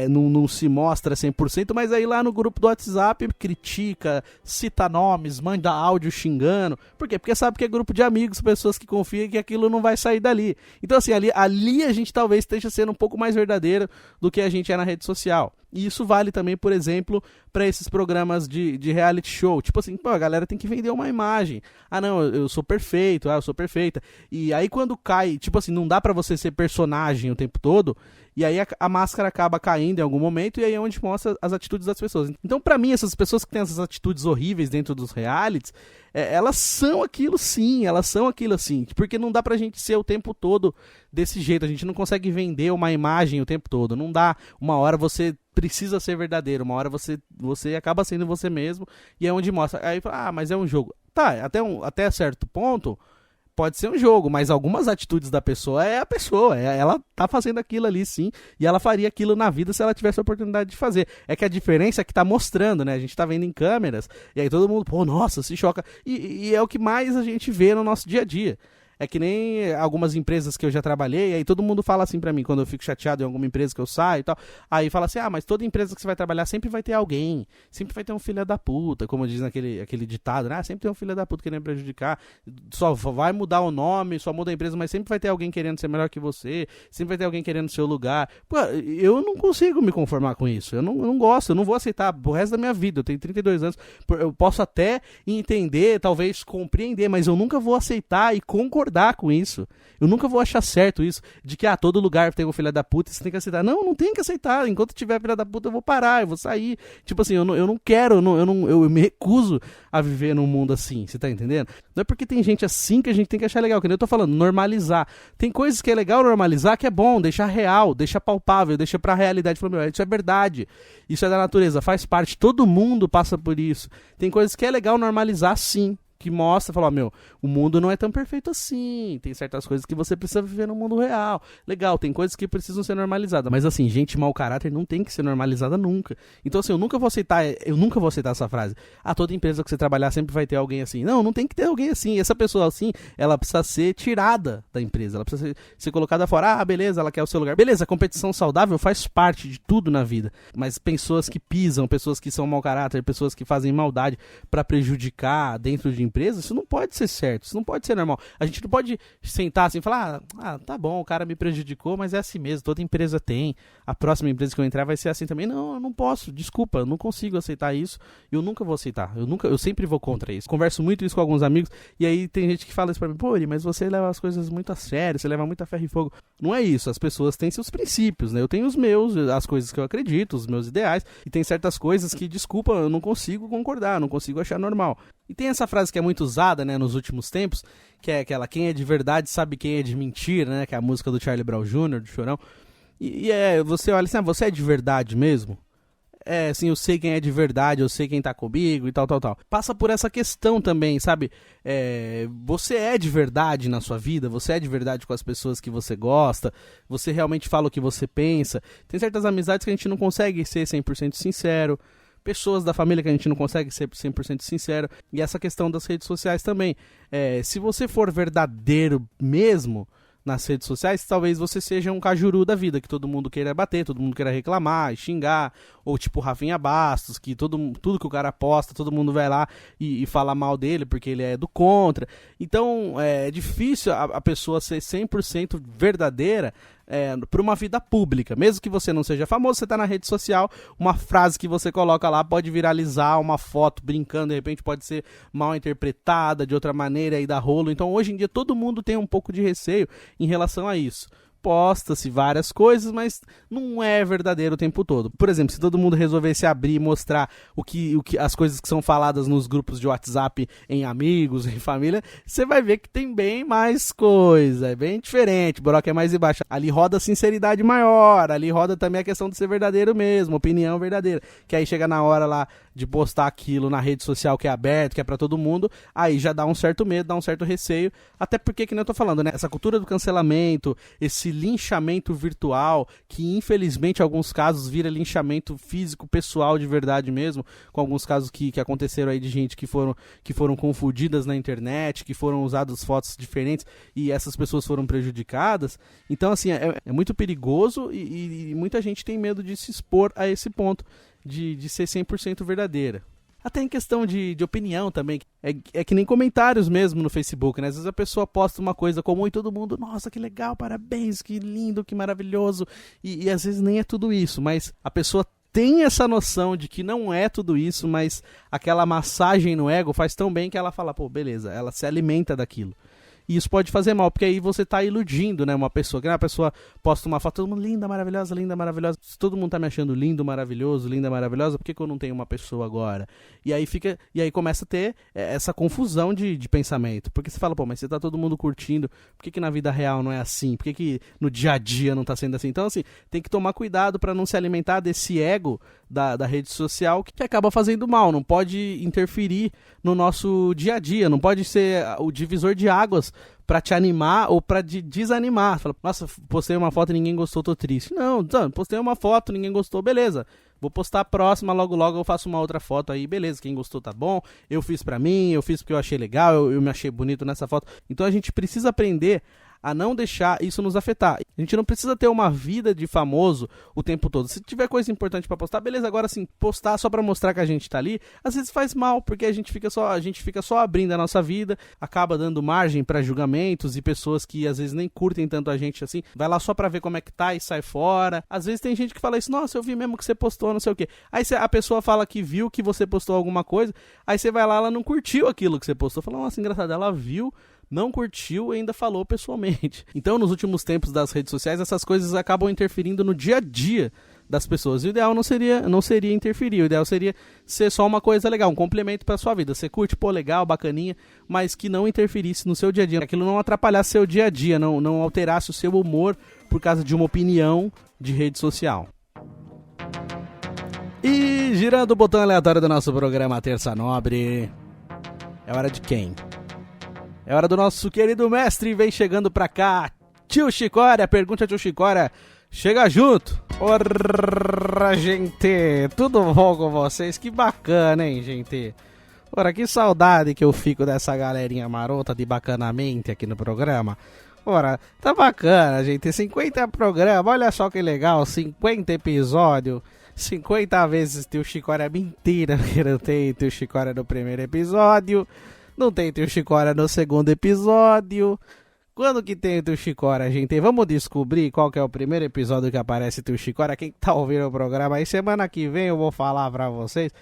não se mostra 100%, mas aí lá no grupo do WhatsApp critica, cita nomes, manda áudio xingando. Por quê? Porque sabe que é grupo de amigos, pessoas que confiam que aquilo não vai sair dali. Então assim, ali a gente talvez esteja sendo um pouco mais verdadeiro do que a gente é na rede social. E isso vale também, por exemplo, para esses programas de reality show. Tipo assim, a galera tem que vender uma imagem. Não, eu sou perfeito, eu sou perfeita. E aí quando cai, tipo assim, não dá pra você ser personagem o tempo todo E aí a máscara acaba caindo em algum momento, e aí é onde mostra as atitudes das pessoas. Então, pra mim, essas pessoas que têm essas atitudes horríveis dentro dos realities, elas são aquilo sim, elas são aquilo assim. Porque não dá pra gente ser o tempo todo desse jeito, a gente não consegue vender uma imagem o tempo todo, não dá. Uma hora você precisa ser verdadeiro, uma hora você acaba sendo você mesmo, e é onde mostra. Aí fala, mas é um jogo. Tá, até certo ponto pode ser um jogo, mas algumas atitudes da pessoa é a pessoa, ela tá fazendo aquilo ali sim, e ela faria aquilo na vida se ela tivesse a oportunidade de fazer. É que a diferença é que tá mostrando, né? A gente tá vendo em câmeras, e aí todo mundo, pô, nossa, se choca. E é o que mais a gente vê no nosso dia a dia. É que nem algumas empresas que eu já trabalhei, aí todo mundo fala assim pra mim, quando eu fico chateado em alguma empresa que eu saio e tal, aí fala assim, mas toda empresa que você vai trabalhar sempre vai ter alguém, sempre vai ter um filho da puta, como diz aquele ditado, né? Sempre tem um filho da puta querendo prejudicar, só vai mudar o nome, só muda a empresa, mas sempre vai ter alguém querendo ser melhor que você, sempre vai ter alguém querendo seu lugar. Pô, eu não consigo me conformar com isso, eu não gosto, eu não vou aceitar o resto da minha vida, eu tenho 32 anos, eu posso até entender, talvez compreender, mas eu nunca vou aceitar e concordar com isso. Eu nunca vou achar certo isso, de que todo lugar tem um filho da puta e você tem que aceitar. Não tem que aceitar. Enquanto tiver filho da puta, eu vou parar, eu vou sair. Tipo assim, eu não quero, eu me recuso a viver num mundo assim, você tá entendendo? Não é porque tem gente assim que a gente tem que achar legal, que nem eu tô falando, normalizar. Tem coisas que é legal normalizar, que é bom, deixar real, deixar palpável, deixar pra realidade. Falar, isso é verdade, isso é da natureza, faz parte, todo mundo passa por isso. Tem coisas que é legal normalizar sim, que mostra, fala, o mundo não é tão perfeito assim, tem certas coisas que você precisa viver no mundo real. Legal, tem coisas que precisam ser normalizadas, mas assim, gente mau caráter não tem que ser normalizada nunca. Então assim, eu nunca vou aceitar essa frase. Toda empresa que você trabalhar sempre vai ter alguém assim. Não tem que ter alguém assim. Essa pessoa assim, ela precisa ser tirada da empresa, ela precisa ser colocada fora. Beleza, ela quer o seu lugar. Beleza, a competição saudável faz parte de tudo na vida, mas pessoas que pisam, pessoas que são mau caráter, pessoas que fazem maldade pra prejudicar dentro de empresa, isso não pode ser certo, isso não pode ser normal. A gente não pode sentar assim e falar, tá bom, o cara me prejudicou, mas é assim mesmo, toda empresa tem, a próxima empresa que eu entrar vai ser assim também. Não, eu não posso, desculpa, eu não consigo aceitar isso, eu nunca vou aceitar, eu sempre vou contra isso. Converso muito isso com alguns amigos, e aí tem gente que fala isso pra mim, pô, Uri, mas você leva as coisas muito a sério, você leva muito a ferro e fogo. Não é isso, as pessoas têm seus princípios, né? Eu tenho os meus, as coisas que eu acredito, os meus ideais, e tem certas coisas que, desculpa, eu não consigo concordar, não consigo achar normal. E tem essa frase que é muito usada, né, nos últimos tempos, que é aquela, quem é de verdade sabe quem é de mentira, né, que é a música do Charlie Brown Jr., do Chorão. E você olha assim, você é de verdade mesmo? Assim, eu sei quem é de verdade, eu sei quem tá comigo e tal. Passa por essa questão também, sabe? Você é de verdade na sua vida? Você é de verdade com as pessoas que você gosta? Você realmente fala o que você pensa? Tem certas amizades que a gente não consegue ser 100% sincero, pessoas da família que a gente não consegue ser 100% sincero, e essa questão das redes sociais também. Se você for verdadeiro mesmo nas redes sociais, talvez você seja um cajuru da vida, que todo mundo queira bater, todo mundo queira reclamar e xingar, ou tipo Rafinha Bastos, que tudo que o cara posta, todo mundo vai lá e fala mal dele, porque ele é do contra. Então, é difícil a pessoa ser 100% verdadeira para uma vida pública. Mesmo que você não seja famoso, você tá na rede social, uma frase que você coloca lá pode viralizar, uma foto brincando, de repente pode ser mal interpretada de outra maneira e dar rolo. Então hoje em dia todo mundo tem um pouco de receio em relação a isso. Posta-se várias coisas, mas não é verdadeiro o tempo todo. Por exemplo, se todo mundo resolvesse abrir e mostrar as coisas que são faladas nos grupos de WhatsApp em amigos, em família, você vai ver que tem bem mais coisa, é bem diferente, o buraco é mais embaixo. Ali roda a sinceridade maior, ali roda também a questão de ser verdadeiro mesmo, opinião verdadeira. Que aí chega na hora lá de postar aquilo na rede social que é aberto, que é pra todo mundo, aí já dá um certo medo, dá um certo receio, até porque, que nem eu tô falando, né, essa cultura do cancelamento, esse linchamento virtual, que infelizmente em alguns casos vira linchamento físico, pessoal de verdade mesmo, com alguns casos que aconteceram aí de gente que foram confundidas na internet, que foram usadas fotos diferentes e essas pessoas foram prejudicadas. Então assim, é muito perigoso e muita gente tem medo de se expor a esse ponto de ser 100% verdadeira. Até em questão de opinião também, é que nem comentários mesmo no Facebook, né? Às vezes a pessoa posta uma coisa comum e todo mundo, nossa, que legal, parabéns, que lindo, que maravilhoso, e às vezes nem é tudo isso, mas a pessoa tem essa noção de que não é tudo isso, mas aquela massagem no ego faz tão bem que ela fala, pô, beleza, ela se alimenta daquilo. E isso pode fazer mal, porque aí você tá iludindo, né, uma pessoa. Que a pessoa posta uma foto, todo mundo linda, maravilhosa, linda, maravilhosa. Se todo mundo tá me achando lindo, maravilhoso, linda, maravilhosa, por que eu não tenho uma pessoa agora? E aí começa a ter essa confusão de pensamento. Porque você fala, pô, mas você tá todo mundo curtindo, por que na vida real não é assim? Por que no dia a dia não tá sendo assim? Então, assim, tem que tomar cuidado pra não se alimentar desse ego da rede social que acaba fazendo mal, não pode interferir no nosso dia a dia, não pode ser o divisor de águas pra te animar ou pra desanimar. Fala, nossa, postei uma foto e ninguém gostou, tô triste. Não, postei uma foto, ninguém gostou, beleza. Vou postar a próxima, logo eu faço uma outra foto aí, beleza, quem gostou tá bom, eu fiz pra mim, eu fiz porque eu achei legal, eu me achei bonito nessa foto. Então a gente precisa aprender a não deixar isso nos afetar. A gente não precisa ter uma vida de famoso o tempo todo. Se tiver coisa importante pra postar, beleza, agora sim, postar só pra mostrar que a gente tá ali, às vezes faz mal, porque a gente fica só abrindo a nossa vida, acaba dando margem pra julgamentos e pessoas que às vezes nem curtem tanto a gente assim, vai lá só pra ver como é que tá e sai fora. Às vezes tem gente que fala isso, nossa, eu vi mesmo que você postou, não sei o quê. Aí a pessoa fala que viu que você postou alguma coisa, aí você vai lá, ela não curtiu aquilo que você postou, fala, nossa, engraçado, ela viu, não curtiu e ainda falou pessoalmente. Então, nos últimos tempos das redes sociais, essas coisas acabam interferindo no dia a dia das pessoas. O ideal não seria interferir, o ideal seria ser só uma coisa legal, um complemento pra sua vida. Você curte, pô, legal, bacaninha, mas que não interferisse no seu dia a dia. Aquilo não atrapalhasse seu dia a dia, não alterasse o seu humor por causa de uma opinião de rede social. E girando o botão aleatório do nosso programa Terça Nobre, é hora de quem? É hora do nosso querido mestre, vem chegando pra cá, tio Chicória, pergunta tio Chicória, chega junto. Ora, gente, tudo bom com vocês? Que bacana, hein, gente? Ora, que saudade que eu fico dessa galerinha marota de bacanamente aqui no programa. Ora, tá bacana, gente, 50 programas, olha só que legal, 50 episódios, 50 vezes tio Chicória, mentira, que não tem tio Chicória no primeiro episódio. Não tem tio Chicória no segundo episódio. Quando que tem o tio Chicória, gente? Vamos descobrir qual que é o primeiro episódio que aparece tio Chicória. Quem tá ouvindo o programa aí, semana que vem eu vou falar pra vocês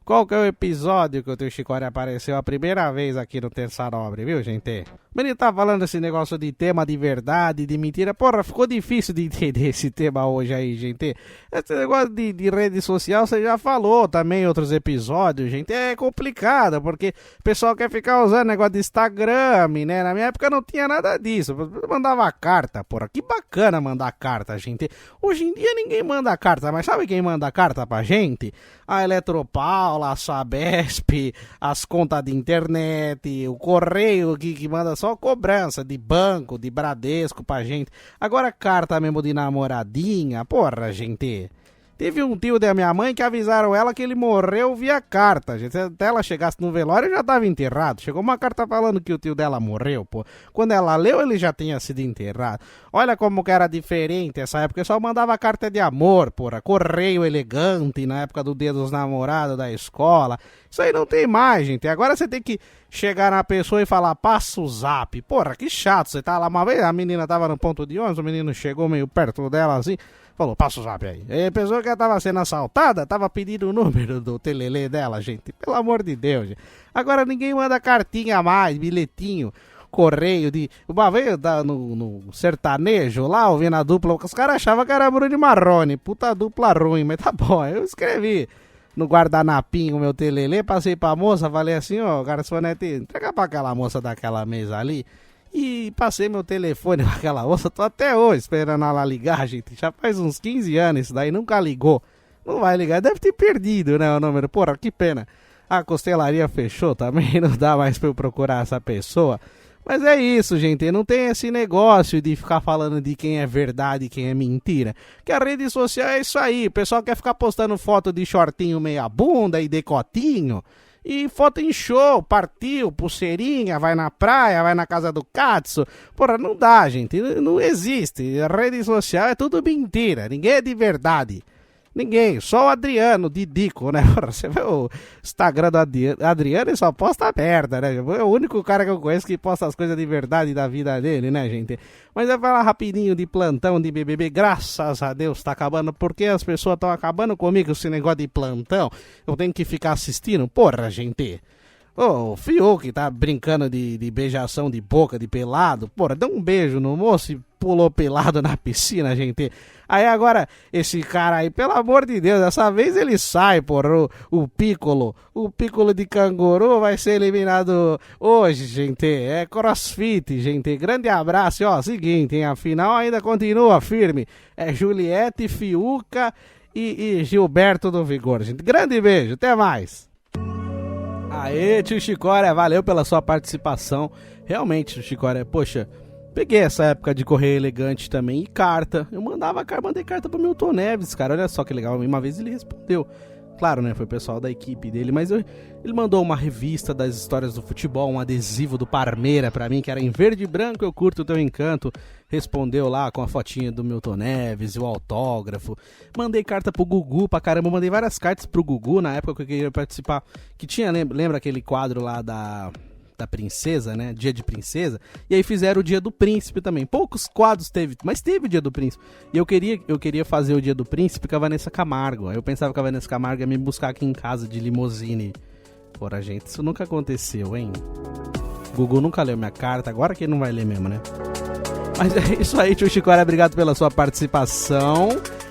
qual que é o episódio que o tio Chicória apareceu a primeira vez aqui no Terça Nobre, viu, gente? O menino tá falando esse negócio de tema de verdade, de mentira. Porra, ficou difícil de entender esse tema hoje aí, gente. Esse negócio de rede social, você já falou também em outros episódios, gente. É complicado, porque o pessoal quer ficar usando negócio de Instagram, né? Na minha época não tinha nada disso. Eu mandava carta, porra. Que bacana mandar carta, gente. Hoje em dia ninguém manda carta, mas sabe quem manda carta pra gente? A Eletropaula, a Sabesp, as contas de internet, o correio que manda só cobrança de banco, de Bradesco pra gente. Agora carta mesmo de namoradinha, porra, gente. Teve um tio da minha mãe que avisaram ela que ele morreu via carta, gente. Até ela chegasse no velório já tava enterrado. Chegou uma carta falando que o tio dela morreu, pô. Quando ela leu, ele já tinha sido enterrado. Olha como que era diferente essa época. Só mandava carta de amor, porra. Correio elegante na época do dia dos namorados da escola. Isso aí não tem mais, gente. Agora você tem que chegar na pessoa e falar, passa o zap. Porra, que chato. Você tá lá uma vez, a menina tava no ponto de ônibus, o menino chegou meio perto dela assim, falou, passa o zap aí. E a pessoa que tava sendo assaltada tava pedindo o número do telelê dela, gente. Pelo amor de Deus, gente. Agora ninguém manda cartinha mais, bilhetinho, correio de... Uma vez no sertanejo lá, ouvindo a dupla, os caras achavam que era Bruno e Marrone. Puta dupla ruim, mas tá bom. Eu escrevi no guardanapinho o meu telelê, passei pra moça, falei assim, ó, garçonete, entrega pra aquela moça daquela mesa ali. E passei meu telefone pra aquela moça, tô até hoje esperando ela ligar, gente. Já faz uns 15 anos isso daí, nunca ligou. Não vai ligar, deve ter perdido, né, o número. Porra, que pena. A costelaria fechou também, não dá mais pra eu procurar essa pessoa. Mas é isso, gente, não tem esse negócio de ficar falando de quem é verdade e quem é mentira. Que a rede social é isso aí, o pessoal quer ficar postando foto de shortinho meia bunda e decotinho. E foto em show, partiu, pulseirinha, vai na praia, vai na casa do Katsu. Porra, não dá, gente, não existe. A rede social é tudo mentira, ninguém é de verdade. Ninguém, só o Adriano, Didico, né? Você vê o Instagram do Adriano e só posta merda, né? É o único cara que eu conheço que posta as coisas de verdade da vida dele, né, gente? Mas eu falar rapidinho de plantão de BBB, graças a Deus tá acabando, porque as pessoas estão acabando comigo esse negócio de plantão. Eu tenho que ficar assistindo, porra, gente. Ô, o Fiuk tá brincando de beijação de boca, de pelado. Porra, deu um beijo no moço e pulou pelado na piscina, gente. Aí agora, esse cara aí, pelo amor de Deus, dessa vez ele sai, porra. O Piccolo de canguru vai ser eliminado hoje, gente. É CrossFit, gente. Grande abraço. E, ó, seguinte, hein, a final ainda continua firme. É Juliette, Fiuca e Gilberto do Vigor, gente. Grande beijo, até mais. Aê, tio Chicória, valeu pela sua participação. Realmente, tio Chicória, poxa, peguei essa época de correr elegante também e carta. Eu mandei carta pro Milton Neves, cara, olha só que legal. Uma vez ele respondeu. Claro, né, foi o pessoal da equipe dele, mas ele mandou uma revista das histórias do futebol, um adesivo do Parmeira pra mim, que era em verde e branco, eu curto o teu encanto. Respondeu lá com a fotinha do Milton Neves e o autógrafo. Mandei carta pro Gugu pra caramba, mandei várias cartas pro Gugu na época que eu queria participar, que tinha, lembra aquele quadro lá da princesa, né? Dia de princesa. E aí fizeram o dia do príncipe também. Poucos quadros teve, mas teve o dia do príncipe. E eu queria fazer o dia do príncipe com a Vanessa Camargo. Aí eu pensava que a Vanessa Camargo ia me buscar aqui em casa de limousine. Porra, gente, isso nunca aconteceu, hein? Gugu nunca leu minha carta, agora que ele não vai ler mesmo, né? Mas é isso aí, tio Chicória, obrigado pela sua participação.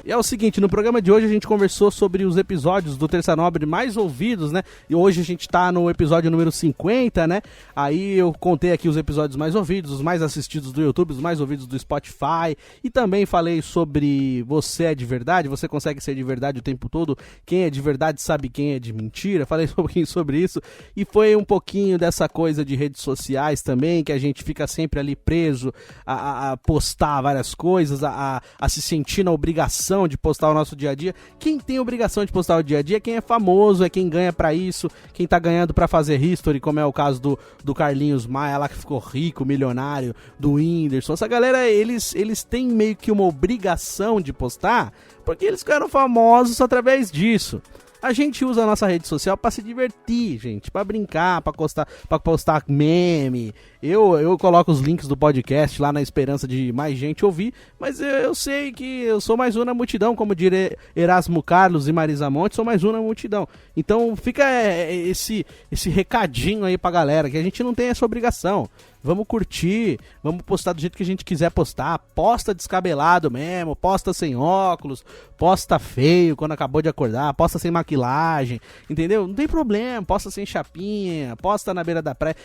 E é o seguinte, no programa de hoje a gente conversou sobre os episódios do Terça Nobre mais ouvidos, né? E hoje a gente tá no episódio número 50, né? Aí eu contei aqui os episódios mais ouvidos, os mais assistidos do YouTube, os mais ouvidos do Spotify. E também falei sobre você é de verdade, você consegue ser de verdade o tempo todo. Quem é de verdade sabe quem é de mentira. Falei um pouquinho sobre isso. E foi um pouquinho dessa coisa de redes sociais também, que a gente fica sempre ali preso a postar várias coisas, a se sentir na obrigação de postar o nosso dia a dia. Quem tem obrigação de postar o dia a dia é quem é famoso, é quem ganha pra isso, quem tá ganhando pra fazer history, como é o caso do Carlinhos Maia lá, que ficou rico, milionário, do Whindersson. Essa galera, eles têm meio que uma obrigação de postar, porque eles ficaram famosos através disso. A gente usa a nossa rede social pra se divertir, gente, pra brincar, pra postar meme. Eu coloco os links do podcast lá na esperança de mais gente ouvir, mas eu sei que eu sou mais um na multidão, como diria Erasmo Carlos e Marisa Monte, sou mais um na multidão. Então fica esse recadinho aí pra galera, que a gente não tem essa obrigação. Vamos curtir, vamos postar do jeito que a gente quiser postar, posta descabelado mesmo, posta sem óculos, posta feio quando acabou de acordar, posta sem maquilagem, entendeu? Não tem problema, posta sem chapinha, posta na beira da praia.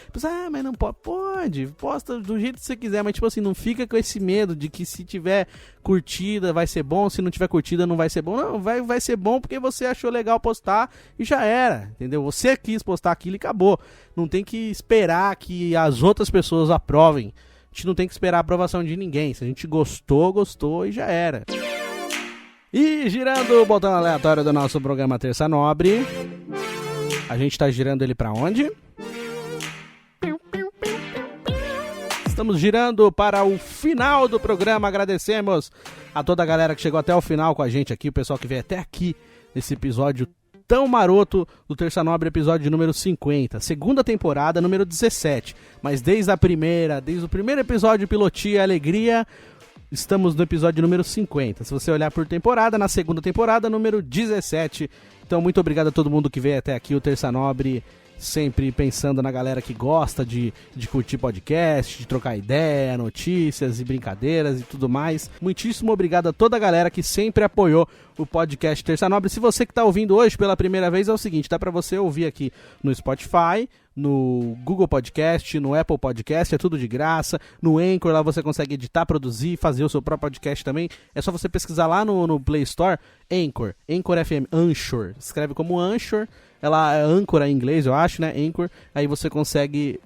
Mas não pode, posta do jeito que você quiser, mas tipo assim, não fica com esse medo de que se tiver curtida vai ser bom, se não tiver curtida não vai ser bom. Não, vai ser bom porque você achou legal postar e já era, entendeu? Você quis postar aquilo e acabou. Não tem que esperar que as outras pessoas aprovem. A gente não tem que esperar a aprovação de ninguém. Se a gente gostou e já era. E girando o botão aleatório do nosso programa Terça Nobre, a gente tá girando ele pra onde? Estamos girando para o final do programa. Agradecemos a toda a galera que chegou até o final com a gente aqui, o pessoal que veio até aqui nesse episódio tão maroto do Terça Nobre, episódio número 50, segunda temporada, número 17. Mas desde o primeiro episódio, Pilotia Alegria, estamos no episódio número 50. Se você olhar por temporada, na segunda temporada, número 17. Então, muito obrigado a todo mundo que veio até aqui, o Terça Nobre, sempre pensando na galera que gosta de curtir podcast, de trocar ideia, notícias e brincadeiras e tudo mais. Muitíssimo obrigado a toda a galera que sempre apoiou o podcast Terça Nobre. Se você que está ouvindo hoje pela primeira vez, é o seguinte, dá para você ouvir aqui no Spotify, no Google Podcast, no Apple Podcast, é tudo de graça. No Anchor, lá você consegue editar, produzir, fazer o seu próprio podcast também. É só você pesquisar lá no Play Store, Anchor FM, Anchor. Escreve como Anchor. Ela é âncora em inglês, eu acho, né? Anchor. Aí você consegue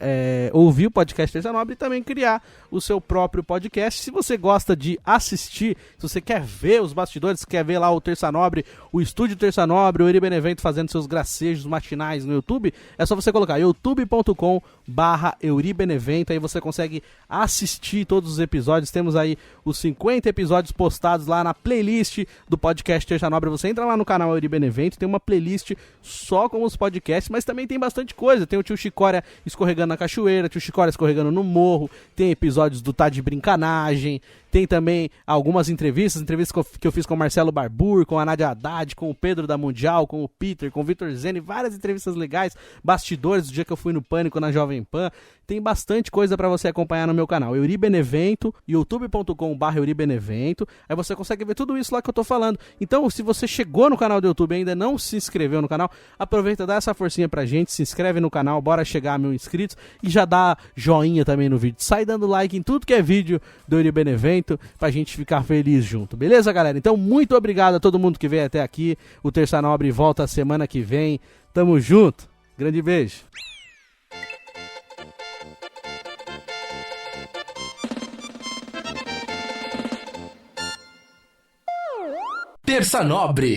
ouvir o podcast Terça Nobre e também criar o seu próprio podcast. Se você gosta de assistir, se você quer ver os bastidores, quer ver lá o Terça Nobre, o estúdio Terça Nobre, o Euri Benevento fazendo seus gracejos matinais no YouTube, é só você colocar youtube.com/Euri Benevento. Aí você consegue assistir todos os episódios. Temos aí os 50 episódios postados lá na playlist do podcast Terça Nobre. Você entra lá no canal Euri Benevento, tem uma playlist só com os podcasts, mas também tem bastante coisa. Tem o tio Chicória escorregando na cachoeira, tio Chicória escorregando no morro, tem episódios do Tá de Brincanagem, Tem também algumas entrevistas que eu fiz com o Marcelo Barbour, com a Nádia Haddad, com o Pedro da Mundial, com o Peter, com o Vitor Zeni, várias entrevistas legais, bastidores do dia que eu fui no Pânico na Jovem Pan. Tem bastante coisa pra você acompanhar no meu canal, Euribenevento, youtube.com/Euribenevento. Aí você consegue ver tudo isso lá que eu tô falando. Então, se você chegou no canal do YouTube e ainda não se inscreveu no canal, aproveita, dá essa forcinha pra gente, se inscreve no canal, bora chegar a 1000 inscritos e já dá joinha também no vídeo. Sai dando like em tudo que é vídeo do Euribenevento pra gente ficar feliz junto, beleza, galera? Então, muito obrigado a todo mundo que veio até aqui. O Terça Nobre volta semana que vem. Tamo junto. Grande beijo. Terça Nobre.